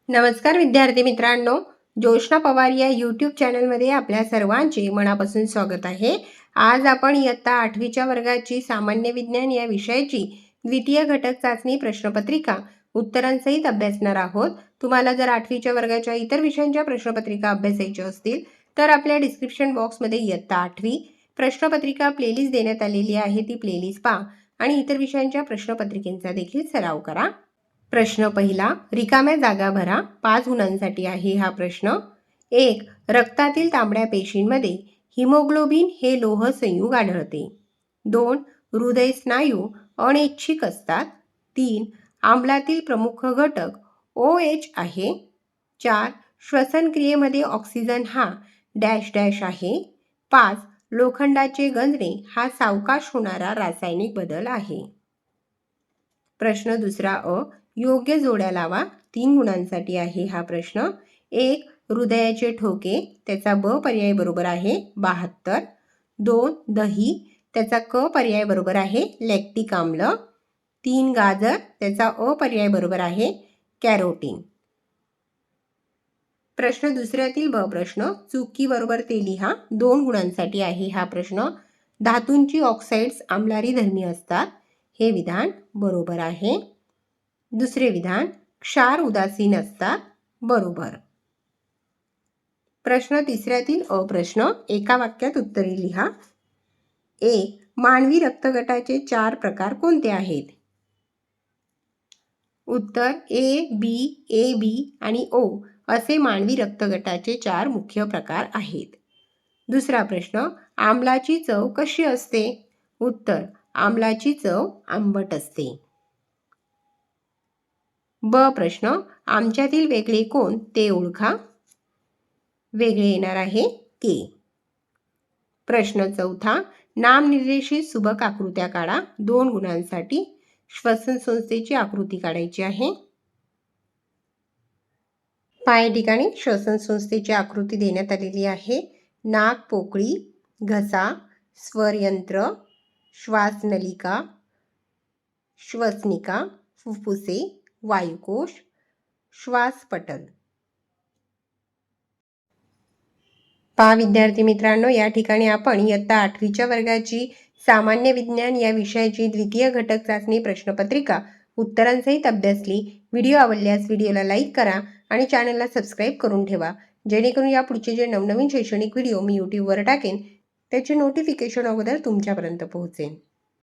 नमस्कार विद्यार्थी मित्रांनो, जोशना पवार या यूट्यूब चॅनलमध्ये आपल्या सर्वांचे मनापासून स्वागत आहे। आज आपण इयत्ता 8वीच्या वर्गाची सामान्य विज्ञान या विषयाची द्वितीय घटक चाचणी प्रश्नपत्रिका उत्तरांसहित अभ्यासणार आहोत। तुम्हाला जर 8वीच्या वर्गाच्या इतर विषयांच्या प्रश्नपत्रिका अभ्यासायच्या असतील तर आपल्या डिस्क्रिप्शन बॉक्समध्ये इयत्ता 8वी प्रश्नपत्रिका प्लेलिस्ट देण्यात आलेली आहे, ती प्लेलिस्ट पहा आणि इतर विषयांच्या प्रश्नपत्रिकेचा देखील सराव करा। प्रश्न पहिला, रिकाम्या जागा भरा। 5 गुणांसाठी आहे हा प्रश्न। 1. रक्तातील तांबड्या पेशींमध्ये हिमोग्लोबिन हे लोह संयुग आढळते। 2. हृदय स्नायू अनैच्छिक असतात। 3. आम्लातील प्रमुख घटक OH आहे। 4. श्वसन क्रियेमध्ये ऑक्सिजन हा डॅश डॅश आहे। 5. लोखंडाचे गंजणे हा सावकाश होणारा रासायनिक बदल आहे। प्रश्न दुसरा अ, योग्य जोड्या लावा। 3 गुणांसाठी आहे हा प्रश्न। 1. हृदयाचे ठोके, त्याचा ब पर्याय बरोबर आहे 72। 2. दही, त्याचा क पर्याय बरोबर आहे लॅक्टिक आम्ल। 3. गाजर, त्याचा अ पर्याय बरोबर आहे कॅरोटीन। प्रश्न दुसऱ्यातील ब प्रश्न, चुकी बरोबर ते लिहा। 2 गुणांसाठी आहे हा प्रश्न। धातूंची ऑक्साइड्स आम्लारी धर्मी असतात, हे विधान बरोबर आहे। दुसरे विधान, क्षार उदासीन असतात, बरोबर। प्रश्न तिसऱ्यातील अ प्रश्न, एका वाक्यात उत्तरे लिहा। 1. मानवी रक्तगटाचे 4 प्रकार कोणते आहेत? उत्तर ए, बी, ए बी आणि ओ असे मानवी रक्तगटाचे 4 मुख्य प्रकार आहेत। दुसरा प्रश्न, आम्लाची चव कशी असते? उत्तर, आम्लाची चव आंबट असते। ब प्रश्न, आमच्यातील वेगळे कोण ते ओळखा। वेगळे येणार आहे के। प्रश्न चौथा, नामनिर्देशित सुबक आकृत्या काढा। 2 गुणांसाठी श्वसन संस्थेची आकृती काढायची आहे। पाय ठिकाणी श्वसन संस्थेची आकृती देण्यात आलेली आहे। नाक, पोकळी, घसा, स्वरयंत्र, श्वासनलिका, श्वसनिका, फुफ्फुसे, वायुकोश, श्वासपटल। पहा विद्यार्थी मित्रांनो, या ठिकाणी आपण इयत्ता 8वीच्या वर्गाची सामान्य विज्ञान या विषयाची द्वितीय घटक चाचणी प्रश्नपत्रिका उत्तरांसहित अभ्यासली। व्हिडिओ आवडल्यास व्हिडिओला लाईक करा आणि चॅनलला सबस्क्राईब करून ठेवा, जेणेकरून या पुढचे जे नवनवीन शैक्षणिक व्हिडिओ मी यूट्यूबवर टाकेन त्याचे नोटिफिकेशन अगोदर तुमच्यापर्यंत पोहोचेल।